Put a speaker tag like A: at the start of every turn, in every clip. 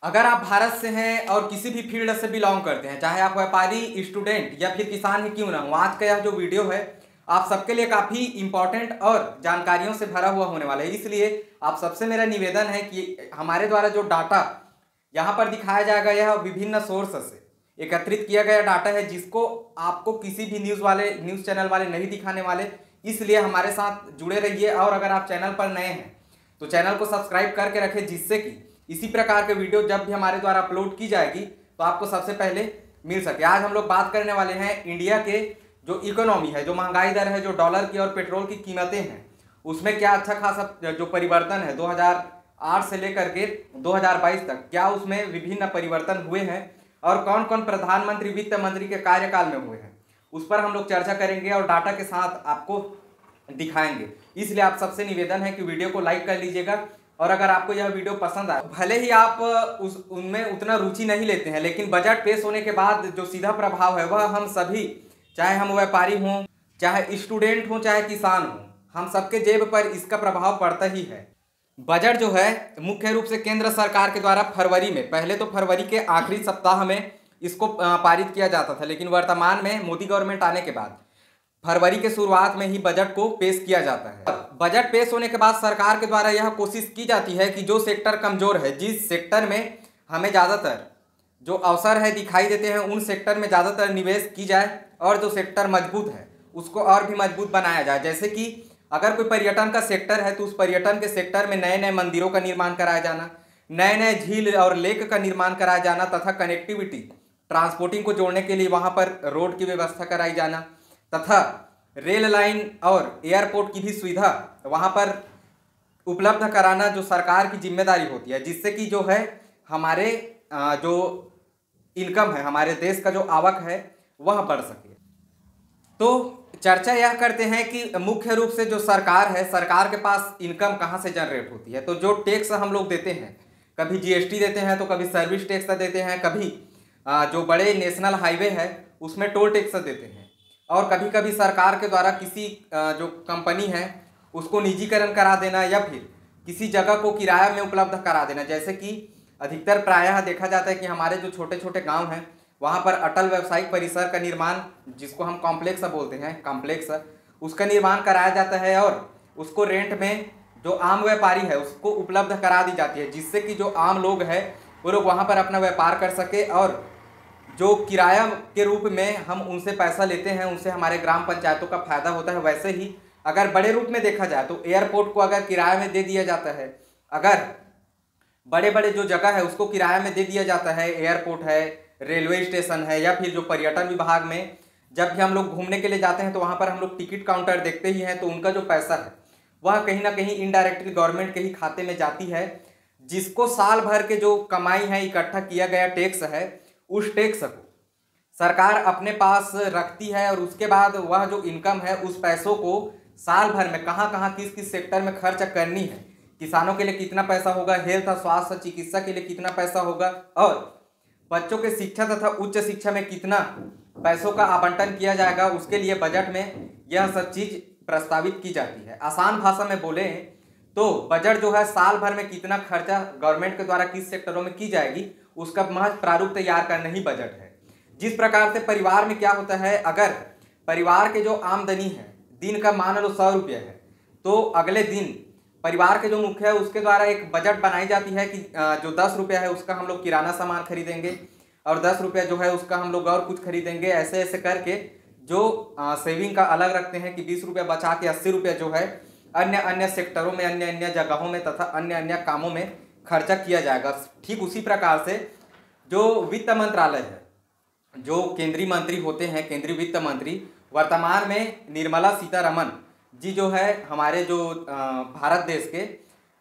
A: अगर आप भारत से हैं और किसी भी फील्ड से बिलोंग करते हैं, चाहे आप व्यापारी, स्टूडेंट या फिर किसान ही क्यों ना हो, आज का यह जो वीडियो है आप सबके लिए काफ़ी इंपॉर्टेंट और जानकारियों से भरा हुआ होने वाला है। इसलिए आप सबसे मेरा निवेदन है कि हमारे द्वारा जो डाटा यहाँ पर दिखाया जाएगा यह विभिन्न सोर्स से एकत्रित किया गया डाटा है, जिसको आपको किसी भी न्यूज़ चैनल वाले नहीं दिखाने वाले। इसलिए हमारे साथ जुड़े रहिए और अगर आप चैनल पर नए हैं तो चैनल को सब्सक्राइब करके रखें, जिससे कि इसी प्रकार के वीडियो जब भी हमारे द्वारा अपलोड की जाएगी तो आपको सबसे पहले मिल सके। आज हम लोग बात करने वाले हैं इंडिया के जो इकोनॉमी है, जो महंगाई दर है, जो डॉलर की और पेट्रोल की कीमतें हैं, उसमें क्या अच्छा खासा जो परिवर्तन है 2008 से लेकर के 2022 तक, क्या उसमें विभिन्न परिवर्तन हुए हैं और कौन कौन प्रधानमंत्री, वित्त मंत्री के कार्यकाल में हुए हैं, उस पर हम लोग चर्चा करेंगे और डाटा के साथ आपको दिखाएंगे। इसलिए आप सबसे निवेदन है कि वीडियो को लाइक कर लीजिएगा और अगर आपको यह वीडियो पसंद आए, भले ही आप उनमें उतना रुचि नहीं लेते हैं, लेकिन बजट पेश होने के बाद जो सीधा प्रभाव है वह हम सभी, चाहे हम व्यापारी हों, चाहे स्टूडेंट हों, चाहे किसान हों, हम सबके जेब पर इसका प्रभाव पड़ता ही है। बजट जो है मुख्य रूप से केंद्र सरकार के द्वारा फरवरी में, पहले तो फरवरी के आखिरी सप्ताह में इसको पारित किया जाता था, लेकिन वर्तमान में मोदी गवर्नमेंट आने के बाद फरवरी के शुरुआत में ही बजट को पेश किया जाता है। बजट पेश होने के बाद सरकार के द्वारा यह कोशिश की जाती है कि जो सेक्टर कमजोर है, जिस सेक्टर में हमें ज़्यादातर जो अवसर है दिखाई देते हैं, उन सेक्टर में ज़्यादातर निवेश की जाए और जो सेक्टर मजबूत है उसको और भी मजबूत बनाया जाए। जैसे कि अगर कोई पर्यटन का सेक्टर है तो उस पर्यटन के सेक्टर में नए नए मंदिरों का निर्माण कराया जाना, नए नए झील और लेक का निर्माण कराया जाना तथा कनेक्टिविटी, ट्रांसपोर्टिंग को जोड़ने के लिए वहाँ पर रोड की व्यवस्था कराई जाना तथा रेल लाइन और एयरपोर्ट की भी सुविधा वहाँ पर उपलब्ध कराना जो सरकार की जिम्मेदारी होती है, जिससे कि जो है हमारे जो इनकम है, हमारे देश का जो आवक है वह बढ़ सके। तो चर्चा यह करते हैं कि मुख्य रूप से जो सरकार है, सरकार के पास इनकम कहाँ से जनरेट होती है। तो जो टैक्स हम लोग देते हैं, कभी जीएसटी देते हैं तो कभी सर्विस टैक्स देते हैं, कभी जो बड़े नेशनल हाईवे है उसमें टोल टैक्स देते हैं, और कभी कभी सरकार के द्वारा किसी जो कंपनी है उसको निजीकरण करा देना या फिर किसी जगह को किराया में उपलब्ध करा देना। जैसे कि अधिकतर प्रायः देखा जाता है कि हमारे जो छोटे छोटे गांव हैं वहां पर अटल व्यावसायिक परिसर का निर्माण, जिसको हम कॉम्प्लेक्स बोलते हैं, कॉम्प्लेक्स, उसका निर्माण कराया जाता है और उसको रेंट में जो आम व्यापारी है उसको उपलब्ध करा दी जाती है, जिससे कि जो आम लोग हैं वो लोग वहाँ पर अपना व्यापार कर सके और जो किराया के रूप में हम उनसे पैसा लेते हैं उनसे हमारे ग्राम पंचायतों का फायदा होता है। वैसे ही अगर बड़े रूप में देखा जाए तो एयरपोर्ट को अगर किराए में दे दिया जाता है, अगर बड़े बड़े जो जगह है उसको किराए में दे दिया जाता है, एयरपोर्ट है, रेलवे स्टेशन है, या फिर जो पर्यटन विभाग में जब भी हम लोग घूमने के लिए जाते हैं तो वहाँ पर हम लोग टिकट काउंटर देखते ही हैं, तो उनका जो पैसा है वह कहीं ना कहीं इनडायरेक्टली गवर्नमेंट के ही खाते में जाती है, जिसको साल भर के जो कमाई है, इकट्ठा किया गया टैक्स है, उस टैक्स को सरकार अपने पास रखती है और उसके बाद वह जो इनकम है उस पैसों को साल भर में कहाँ कहाँ किस किस सेक्टर में खर्च करनी है, किसानों के लिए कितना पैसा होगा, हेल्थ और स्वास्थ्य चिकित्सा के लिए कितना पैसा होगा, और बच्चों के शिक्षा तथा उच्च शिक्षा में कितना पैसों का आवंटन किया जाएगा, उसके लिए बजट में यह सब चीज प्रस्तावित की जाती है। आसान भाषा में बोले तो बजट जो है साल भर में कितना खर्चा गवर्नमेंट के द्वारा किस सेक्टरों में की जाएगी उसका महज प्रारूप तैयार करना ही बजट है। जिस प्रकार से परिवार में क्या होता है, अगर परिवार के जो आमदनी है दिन का मान लो 100 रुपये है, तो अगले दिन परिवार के जो मुखिया है उसके द्वारा एक बजट बनाई जाती है कि जो 10 रुपया है उसका हम लोग किराना सामान खरीदेंगे और 10 रुपया जो है उसका हम लोग और कुछ खरीदेंगे। ऐसे ऐसे करके जो सेविंग का अलग रखते हैं कि 20 रुपया बचा के 80 रुपया जो है अन्य अन्य सेक्टरों में, अन्य अन्य जगहों में तथा अन्य अन्य कामों में खर्चा किया जाएगा। ठीक उसी प्रकार से जो वित्त मंत्रालय है, जो केंद्रीय मंत्री होते हैं, केंद्रीय वित्त मंत्री, वर्तमान में निर्मला सीतारमण जी जो है हमारे जो भारत देश के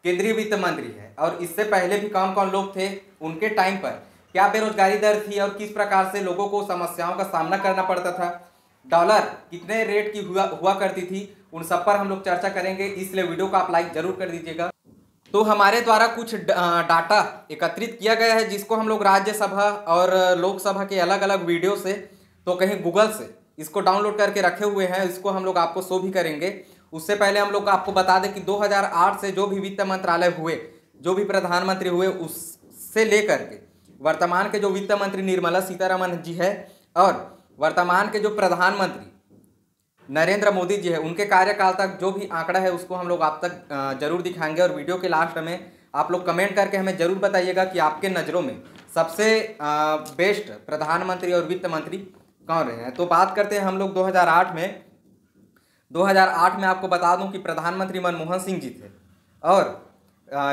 A: केंद्रीय वित्त मंत्री है, और इससे पहले भी कौन कौन लोग थे, उनके टाइम पर क्या बेरोजगारी दर थी और किस प्रकार से लोगों को समस्याओं का सामना करना पड़ता था, डॉलर कितने रेट की हुआ करती थी, उन सब पर हम लोग चर्चा करेंगे। इसलिए वीडियो को आप लाइक जरूर कर दीजिएगा। तो हमारे द्वारा कुछ डाटा एकत्रित किया गया है, जिसको हम लोग राज्यसभा और लोकसभा के अलग अलग वीडियो से, तो कहीं गूगल से इसको डाउनलोड करके रखे हुए हैं, इसको हम लोग आपको शो भी करेंगे। उससे पहले हम लोग आपको बता दें कि 2008 से जो भी वित्त मंत्रालय हुए, जो भी प्रधानमंत्री हुए, उस से लेकर के वर्तमान के जो वित्त मंत्री निर्मला सीतारमण जी है और वर्तमान के जो प्रधानमंत्री नरेंद्र मोदी जी है, उनके कार्यकाल तक जो भी आंकड़ा है उसको हम लोग आप तक जरूर दिखाएंगे। और वीडियो के लास्ट में आप लोग कमेंट करके हमें जरूर बताइएगा कि आपके नज़रों में सबसे बेस्ट प्रधानमंत्री और वित्त मंत्री कौन रहे हैं। तो बात करते हैं हम लोग 2008 में आपको बता दूं कि प्रधानमंत्री मनमोहन सिंह जी थे और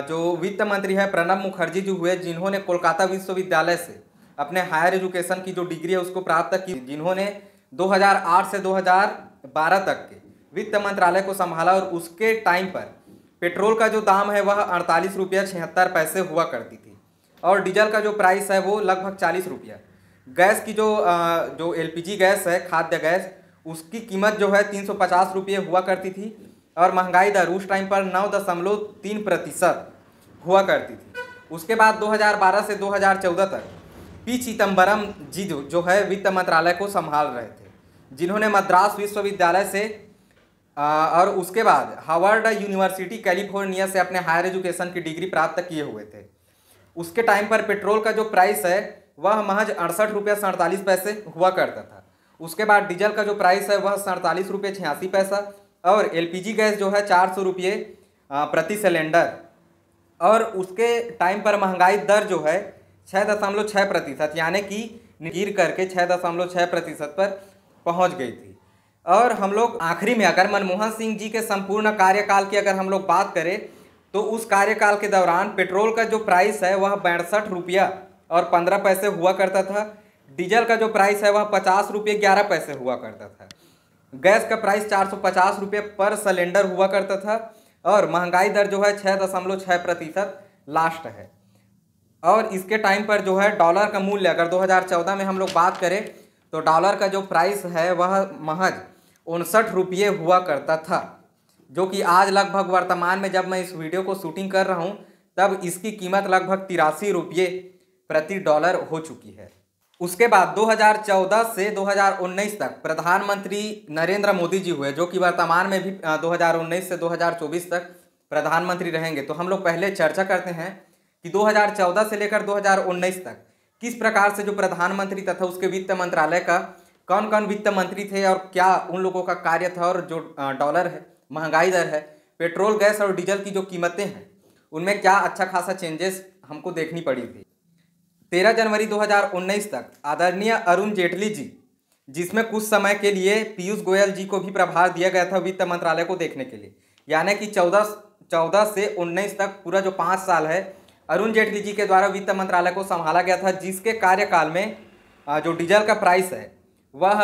A: जो वित्त मंत्री है प्रणब मुखर्जी जी हुए, जिन्होंने कोलकाता विश्वविद्यालय से अपने हायर एजुकेशन की जो डिग्री है उसको प्राप्त की, जिन्होंने 2008 से 2012 तक के वित्त मंत्रालय को संभाला। और उसके टाइम पर पेट्रोल का जो दाम है वह 48 रुपया 76 पैसे हुआ करती थी और डीजल का जो प्राइस है वो लगभग 40 रुपया। गैस की जो एलपीजी गैस है, खाद्य गैस, उसकी कीमत जो है 350 रुपये हुआ करती थी और महंगाई दर उस टाइम पर 9.3% हुआ करती थी। उसके बाद 2012 से 2014 तक पी चिदम्बरम जी जो है वित्त मंत्रालय को संभाल रहे थे, जिन्होंने मद्रास विश्वविद्यालय से और उसके बाद हार्वर्ड यूनिवर्सिटी कैलिफोर्निया से अपने हायर एजुकेशन की डिग्री प्राप्त किए हुए थे। उसके टाइम पर पेट्रोल का जो प्राइस है वह महज 68 रुपया 47 पैसे हुआ करता था। उसके बाद डीजल का जो प्राइस है वह 47 रुपये 86 पैसा और एलपीजी गैस जो है 400 रुपये प्रति सिलेंडर। और उसके टाइम पर महंगाई दर जो है 6.6%, यानी कि गिर करके 6.6% पर पहुंच गई थी। और हम लोग आखिरी में अगर मनमोहन सिंह जी के संपूर्ण कार्यकाल की अगर हम लोग बात करें तो उस कार्यकाल के दौरान पेट्रोल का जो प्राइस है वह 62 रुपया और 15 पैसे हुआ करता था। डीजल का जो प्राइस है वह 50 रुपये 11 पैसे हुआ करता था। गैस का प्राइस 450 रुपये पर सिलेंडर हुआ करता था और महंगाई दर जो है 6.6% लास्ट है। और इसके टाइम पर जो है डॉलर का मूल्य अगर 2014 में हम लोग बात करें तो डॉलर का जो प्राइस है वह महज 59 रुपये हुआ करता था, जो कि आज लगभग वर्तमान में जब मैं इस वीडियो को शूटिंग कर रहा हूं तब इसकी कीमत लगभग 83 रुपये प्रति डॉलर हो चुकी है। उसके बाद 2014 से 2019 तक प्रधानमंत्री नरेंद्र मोदी जी हुए, जो कि वर्तमान में भी 2019 से 2024 तक प्रधानमंत्री रहेंगे। तो हम लोग पहले चर्चा करते हैं कि 2014 से लेकर 2019 तक किस प्रकार से जो प्रधानमंत्री तथा उसके वित्त मंत्रालय का कौन कौन वित्त मंत्री थे और क्या उन लोगों का कार्य था, और जो डॉलर है, महंगाई दर है, पेट्रोल गैस और डीजल की जो कीमतें हैं उनमें क्या अच्छा खासा चेंजेस हमको देखनी पड़ी थी। 13 जनवरी 2019 तक आदरणीय अरुण जेटली जी, जिसमें कुछ समय के लिए पीयूष गोयल जी को भी प्रभार दिया गया था वित्त मंत्रालय को देखने के लिए, यानी कि 14 से 19 तक पूरा जो 5 साल है अरुण जेटली जी के द्वारा वित्त मंत्रालय को संभाला गया था, जिसके कार्यकाल में जो डीजल का प्राइस है वह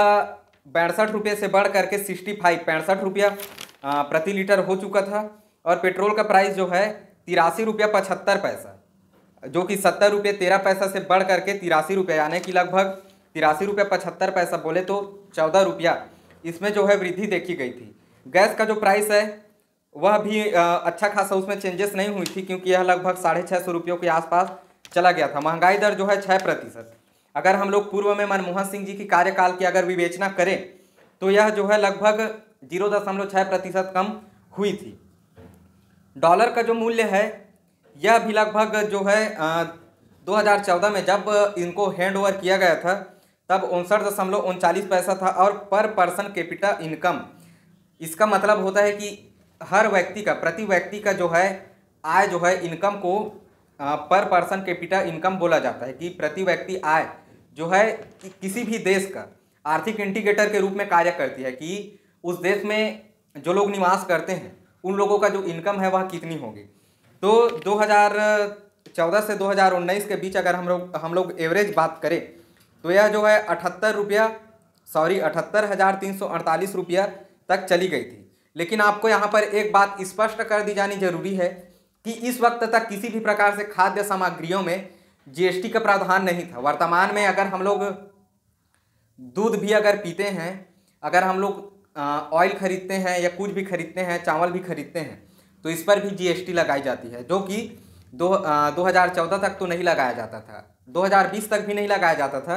A: 62 रुपये से बढ़ करके 65 रुपया प्रति लीटर हो चुका था और पेट्रोल का प्राइस जो है 83 रुपया 75 पैसा, जो कि 70 रुपये 13 पैसा से बढ़ करके 83 रुपये, यानी कि लगभग 83 रुपया 75 पैसा, बोले तो 14 रुपया इसमें जो है वृद्धि देखी गई थी। गैस का जो प्राइस है वह भी अच्छा खासा उसमें चेंजेस नहीं हुई थी, क्योंकि यह लगभग 650 रुपयों के आसपास चला गया था। महंगाई दर जो है 6%। अगर हम लोग पूर्व में मनमोहन सिंह जी की कार्यकाल की अगर विवेचना करें तो यह जो है लगभग 0.6% कम हुई थी। डॉलर का जो मूल्य है यह भी लगभग जो है 2014 में जब इनको हैंड ओवर किया गया था तब 59.39 पैसा था और पर पर्सन कैपिटा इनकम, इसका मतलब होता है कि हर व्यक्ति का, प्रति व्यक्ति का जो है आय जो है, इनकम को पर पर्सन कैपिटा इनकम बोला जाता है कि प्रति व्यक्ति आय जो है किसी भी देश का आर्थिक इंडिकेटर के रूप में कार्य करती है कि उस देश में जो लोग निवास करते हैं उन लोगों का जो इनकम है वह कितनी होगी। तो 2014 से 2019 के बीच अगर हम लोग एवरेज बात करें तो यह जो है 78,348 रुपया तक चली गई थी। लेकिन आपको यहाँ पर एक बात स्पष्ट कर दी जानी जरूरी है कि इस वक्त तक किसी भी प्रकार से खाद्य सामग्रियों में जीएसटी का प्रावधान नहीं था। वर्तमान में अगर हम लोग दूध भी अगर पीते हैं, अगर हम लोग ऑयल खरीदते हैं या कुछ भी खरीदते हैं, चावल भी खरीदते हैं, तो इस पर भी जीएसटी लगाई जाती है, जो कि 2014 तक तो नहीं लगाया जाता था, 2020 तक भी नहीं लगाया जाता था,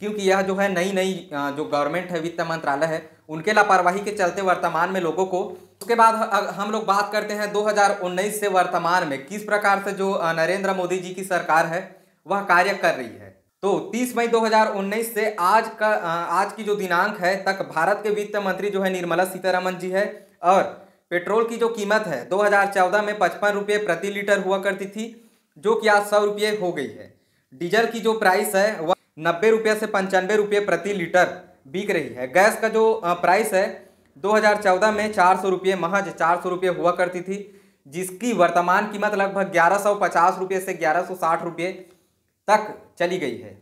A: क्योंकि यह जो है नई जो गवर्नमेंट है, वित्त मंत्रालय है, उनके लापरवाही के चलते वर्तमान में लोगों को। उसके बाद हम लोग बात करते हैं 2019 से वर्तमान में किस प्रकार से जो नरेंद्र मोदी जी की सरकार है वह कार्य कर रही है। तो 30 मई 2019 से आज की जो दिनांक है तक भारत के वित्त मंत्री जो है निर्मला सीतारमण जी है। और पेट्रोल की जो कीमत है 2014 में 55 रुपये प्रति लीटर हुआ करती थी, जो कि आज 100 रुपये हो गई है। डीजल की जो प्राइस है वह 90 रुपये से 95 रुपये प्रति लीटर बिक रही है। गैस का जो प्राइस है 2014 में 400 रुपये, महज 400 रुपये हुआ करती थी, जिसकी वर्तमान कीमत लगभग 1150 रुपये से 1160 रुपये तक चली गई है।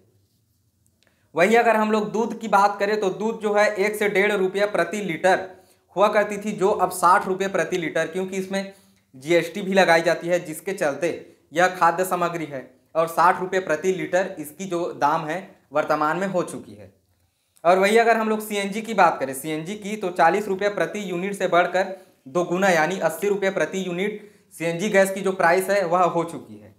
A: वहीं अगर हम लोग दूध की बात करें तो दूध जो है 1 से 1.5 रुपया प्रति लीटर हुआ करती थी, जो अब 60 रुपये प्रति लीटर, क्योंकि इसमें जीएसटी भी लगाई जाती है, जिसके चलते यह खाद्य सामग्री है और 60 रुपये प्रति लीटर इसकी जो दाम है वर्तमान में हो चुकी है। और वही अगर हम लोग सीएनजी की बात करें, सीएनजी की, तो 40 रुपये प्रति यूनिट से बढ़कर 2 गुना यानी 80 रुपये प्रति यूनिट सीएनजी गैस की जो प्राइस है वह हो चुकी है।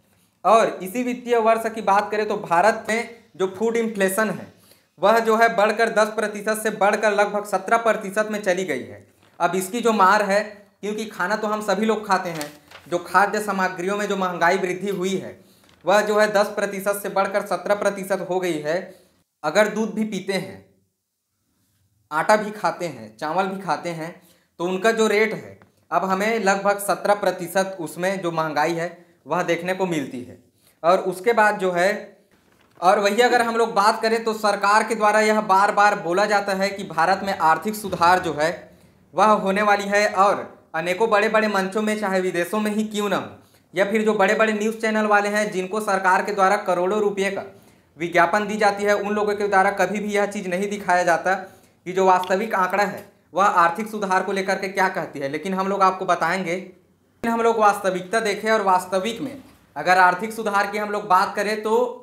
A: और इसी वित्तीय वर्ष की बात करें तो भारत में जो फूड इन्फ्लेशन है वह जो है बढ़कर 10% से बढ़कर लगभग 17% में चली गई है। अब इसकी जो मार है, क्योंकि खाना तो हम सभी लोग खाते हैं, जो खाद्य सामग्रियों में जो महंगाई वृद्धि हुई है वह जो है 10% से बढ़कर 17% हो गई है। अगर दूध भी पीते हैं, आटा भी खाते हैं, चावल भी खाते हैं, तो उनका जो रेट है अब हमें लगभग 17% उसमें जो महंगाई है वह देखने को मिलती है। और उसके बाद जो है, और वही अगर हम लोग बात करें तो सरकार के द्वारा यह बार बार बोला जाता है कि भारत में आर्थिक सुधार जो है वह होने वाली है। और अनेकों बड़े बड़े मंचों में, चाहे विदेशों में ही क्यों ना हो, या फिर जो बड़े बड़े न्यूज़ चैनल वाले हैं जिनको सरकार के द्वारा करोड़ों रुपये का विज्ञापन दी जाती है, उन लोगों के द्वारा कभी भी यह चीज़ नहीं दिखाया जाता कि जो वास्तविक आंकड़ा है वह आर्थिक सुधार को लेकर के क्या कहती है। लेकिन हम लोग आपको बताएंगे, हम लोग वास्तविकता देखें। और वास्तविक में अगर आर्थिक सुधार की हम लोग बात करें तो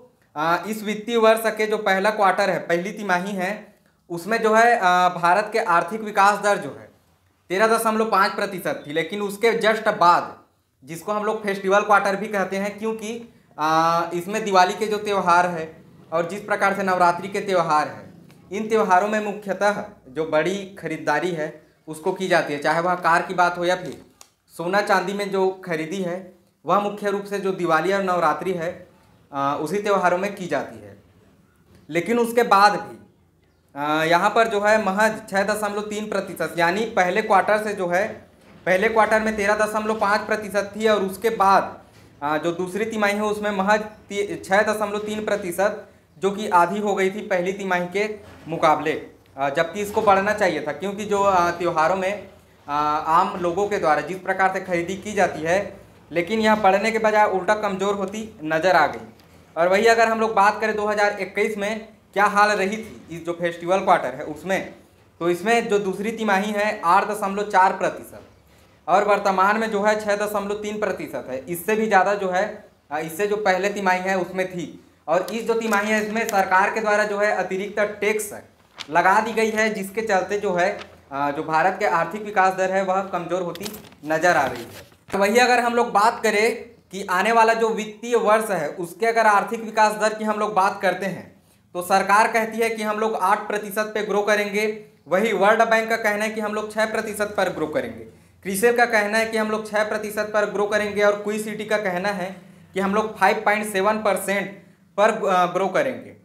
A: इस वित्तीय वर्ष के जो पहला क्वार्टर है, पहली तिमाही है, उसमें जो है भारत के आर्थिक विकास दर जो है 13.5% थी। लेकिन उसके जस्ट बाद, जिसको हम लोग फेस्टिवल क्वार्टर भी कहते हैं, क्योंकि इसमें दिवाली के जो त्यौहार है और जिस प्रकार से नवरात्रि के त्यौहार है, इन त्योहारों में मुख्यतः जो बड़ी खरीदारी है उसको की जाती है, चाहे वह कार की बात हो या फिर सोना चांदी में जो खरीदी है वह मुख्य रूप से जो दिवाली और नवरात्रि है उसी त्योहारों में की जाती है। लेकिन उसके बाद भी यहाँ पर जो है महज 6.3%, यानी पहले क्वार्टर से जो है, पहले क्वार्टर में 13.5% थी और उसके बाद जो दूसरी तिमाही है उसमें महज 6.3%, जो कि आधी हो गई थी पहली तिमाही के मुकाबले, जबकि इसको बढ़ना चाहिए था, क्योंकि जो त्योहारों में आम लोगों के द्वारा जिस प्रकार से खरीदी की जाती है, लेकिन यह बढ़ने के बजाय उल्टा कमज़ोर होती नज़र आ गई। और वही अगर हम लोग बात करें 2021 में क्या हाल रही थी इस जो फेस्टिवल क्वार्टर है उसमें, तो इसमें जो दूसरी तिमाही है 8.4% और वर्तमान में जो है 6.3% है। इससे भी ज़्यादा जो है इससे जो पहले तिमाही है उसमें थी। और इस जो तिमाही है इसमें सरकार के द्वारा जो है अतिरिक्त टैक्स लगा दी गई है, जिसके चलते जो है जो भारत के आर्थिक विकास दर है वह कमज़ोर होती नज़र आ रही है। वही अगर हम लोग बात करें कि आने वाला जो वित्तीय वर्ष है उसके अगर आर्थिक विकास दर की हम लोग बात करते हैं तो सरकार कहती है कि हम लोग 8% पे ग्रो करेंगे। वही वर्ल्ड बैंक का कहना है कि हम लोग 6% पर ग्रो करेंगे। क्रिसेल का कहना है कि हम लोग 6% पर ग्रो करेंगे। और क्विसिटी का कहना है कि हम लोग 5.7% पर ग्रो करेंगे।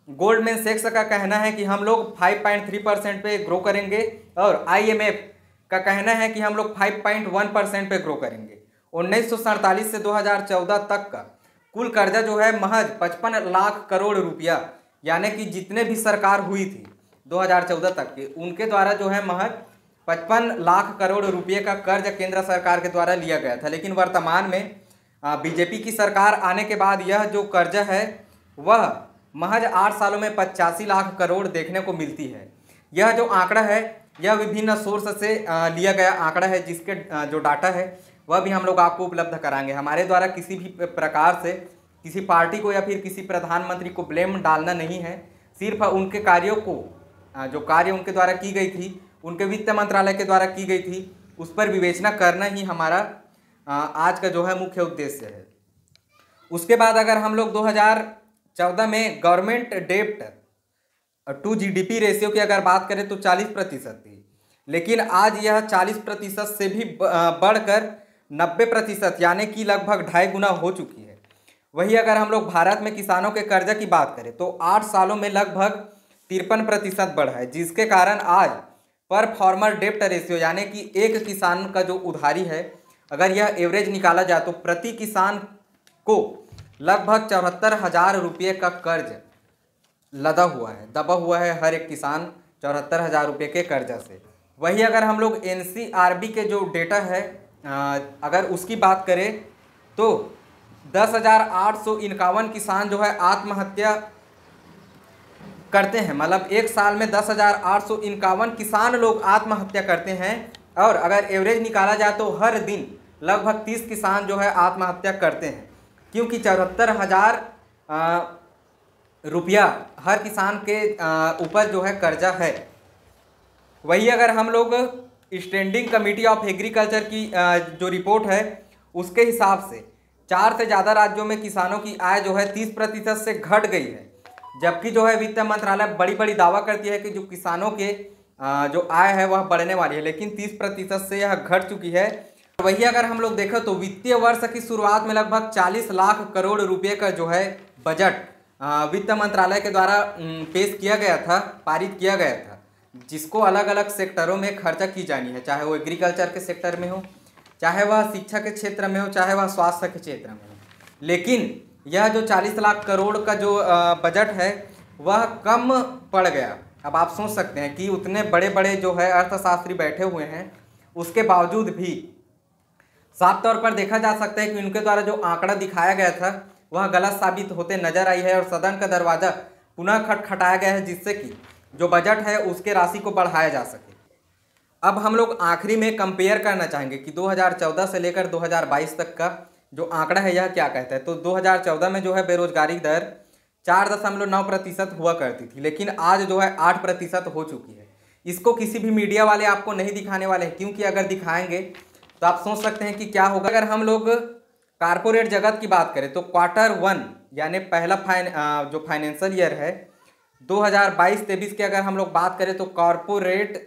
A: गोल्डमैन सैक्स का कहना है कि हम लोग 5.3% पे ग्रो करेंगे। और IMF का कहना है कि हम लोग 5.1% पे ग्रो करेंगे। 1947 से 2014 तक का कुल कर्जा जो है महज 55 लाख करोड़ रुपया, यानी कि जितने भी सरकार हुई थी 2014 तक के, उनके द्वारा जो है महज 55 लाख करोड़ रुपये का कर्ज केंद्र सरकार के द्वारा लिया गया था। लेकिन वर्तमान में बीजेपी की सरकार आने के बाद यह जो कर्जा है वह महज 8 सालों में 85 लाख करोड़ देखने को मिलती है। यह जो आंकड़ा है यह विभिन्न सोर्स से लिया गया आंकड़ा है, जिसके जो डाटा है वह भी हम लोग आपको उपलब्ध कराएंगे। हमारे द्वारा किसी भी प्रकार से किसी पार्टी को या फिर किसी प्रधानमंत्री को ब्लेम डालना नहीं है, सिर्फ उनके कार्यों को, जो कार्य उनके द्वारा की गई थी, उनके वित्त मंत्रालय के द्वारा की गई थी, उस पर विवेचना करना ही हमारा आज का जो है मुख्य उद्देश्य है। उसके बाद अगर हम लोग 2014 में गवर्नमेंट डेब्ट टू GDP रेशियो की अगर बात करें तो 40% थी, लेकिन आज यह 40% से भी बढ़कर 90% यानी कि लगभग 2.5 गुना हो चुकी है। वही अगर हम लोग भारत में किसानों के कर्जा की बात करें तो 8 सालों में लगभग 53% बढ़ा है, जिसके कारण आज पर फार्मर डेप्ट रेशियो यानी कि एक किसान का जो उधारी है, अगर यह एवरेज निकाला जाए तो प्रति किसान को लगभग 74,000 रुपये का कर्ज दबा हुआ है हर एक किसान 74,000 रुपये के कर्जा से। वही अगर हम लोग NCRB के जो डेटा है अगर उसकी बात करें तो 10,851 किसान जो है आत्महत्या करते हैं, मतलब एक साल में 10,851 किसान लोग आत्महत्या करते हैं। और अगर एवरेज निकाला जाए तो हर दिन लगभग 30 किसान जो है आत्महत्या करते हैं, क्योंकि 74,000 रुपया हर किसान के ऊपर जो है कर्जा है। वही अगर हम लोग स्टैंडिंग कमेटी ऑफ एग्रीकल्चर की जो रिपोर्ट है उसके हिसाब से 4 से ज़्यादा राज्यों में किसानों की आय जो है 30% से घट गई है, जबकि जो है वित्त मंत्रालय बड़ी दावा करती है कि जो किसानों के जो आय है वह बढ़ने वाली है, लेकिन 30% से यह घट चुकी है। वही अगर हम लोग देखें तो वित्तीय वर्ष की शुरुआत में लगभग 40 लाख करोड़ रुपए का जो है बजट वित्त मंत्रालय के द्वारा पेश किया गया था, पारित किया गया था, जिसको अलग अलग सेक्टरों में खर्चा की जानी है, चाहे वो एग्रीकल्चर के सेक्टर में हो, चाहे वह शिक्षा के क्षेत्र में हो, चाहे वह स्वास्थ्य के क्षेत्र में हो। लेकिन यह जो 40 लाख करोड़ का जो बजट है वह कम पड़ गया। अब आप सोच सकते हैं कि उतने बड़े बड़े जो है अर्थशास्त्री बैठे हुए हैं, उसके बावजूद भी साफ तौर पर देखा जा सकता है कि उनके द्वारा जो आंकड़ा दिखाया गया था वह गलत साबित होते नजर आई है और सदन का दरवाजा पुनः खटखटाया गया है, जिससे कि जो बजट है उसके राशि को बढ़ाया जा सके। अब हम लोग आखिरी में कंपेयर करना चाहेंगे कि 2014 से लेकर 2022 तक का जो आंकड़ा है यह क्या कहता है। तो 2014 में जो है बेरोजगारी दर 4.9% हुआ करती थी, लेकिन आज जो है 8% हो चुकी है। इसको किसी भी मीडिया वाले आपको नहीं दिखाने वाले हैं, क्योंकि अगर दिखाएंगे तो आप सोच सकते हैं कि क्या होगा। अगर हम लोग कारपोरेट जगत की बात करें तो Q1 यानी पहला जो फाइनेंशियल ईयर है 2022-23 की अगर हम लोग बात करें तो कॉरपोरेट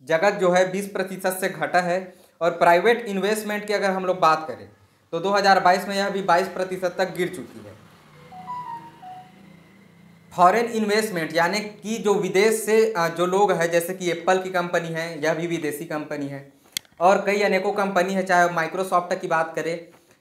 A: जगत जो है 20% से घटा है। और प्राइवेट इन्वेस्टमेंट की अगर हम लोग बात करें तो 2022 में यह भी 22% तक गिर चुकी है। फॉरेन इन्वेस्टमेंट यानी कि जो विदेश से जो लोग हैं, जैसे कि एप्पल की कंपनी है, यह भी विदेशी कंपनी है, और कई अनेकों कंपनी है, चाहे माइक्रोसॉफ्ट की बात करें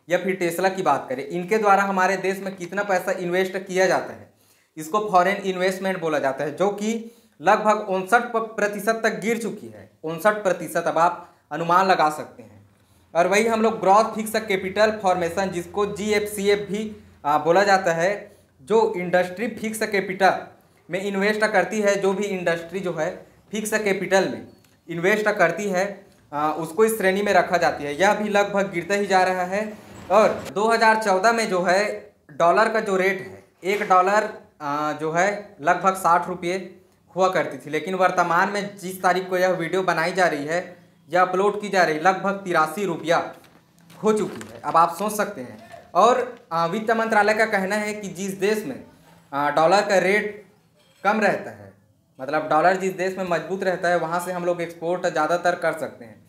A: या फिर टेस्ला की बात करें, इनके द्वारा हमारे देश में कितना पैसा इन्वेस्ट किया जाता है, इसको फॉरेन इन्वेस्टमेंट बोला जाता है, जो कि लगभग 59% तक गिर चुकी है। 59%, अब आप अनुमान लगा सकते हैं। और वही हम लोग ग्रॉस फिक्स कैपिटल फॉर्मेशन, जिसको GFCF भी बोला जाता है, जो इंडस्ट्री फिक्स कैपिटल में इन्वेस्ट करती है, जो भी इंडस्ट्री जो है फिक्स कैपिटल में इन्वेस्ट करती है उसको इस श्रेणी में रखा जाती है। यह भी लगभग गिरता ही जा रहा है। और 2014 में जो है डॉलर का जो रेट है, $1 जो है लगभग 60 रुपये हुआ करती थी, लेकिन वर्तमान में जिस तारीख को यह वीडियो बनाई जा रही है या अपलोड की जा रही, लगभग 83 रुपया हो चुकी है। अब आप सोच सकते हैं। और वित्त मंत्रालय का कहना है कि जिस देश में डॉलर का रेट कम रहता है, मतलब डॉलर जिस देश में मजबूत रहता है, वहाँ से हम लोग एक्सपोर्ट ज़्यादातर कर सकते हैं,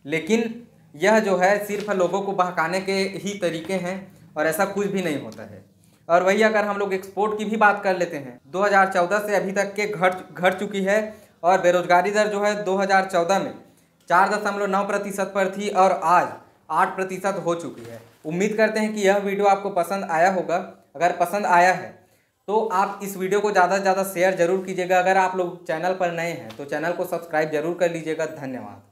A: लेकिन यह जो है सिर्फ लोगों को बहकाने के ही तरीके हैं और ऐसा कुछ भी नहीं होता है। और वही अगर हम लोग एक्सपोर्ट की भी बात कर लेते हैं, 2014 से अभी तक के घट चुकी है। और बेरोजगारी दर जो है 2014 में 4.9% पर थी और आज 8% हो चुकी है। उम्मीद करते हैं कि यह वीडियो आपको पसंद आया होगा। अगर पसंद आया है तो आप इस वीडियो को ज़्यादा से ज़्यादा शेयर जरूर कीजिएगा। अगर आप लोग चैनल पर नए हैं तो चैनल को सब्सक्राइब जरूर कर लीजिएगा। धन्यवाद।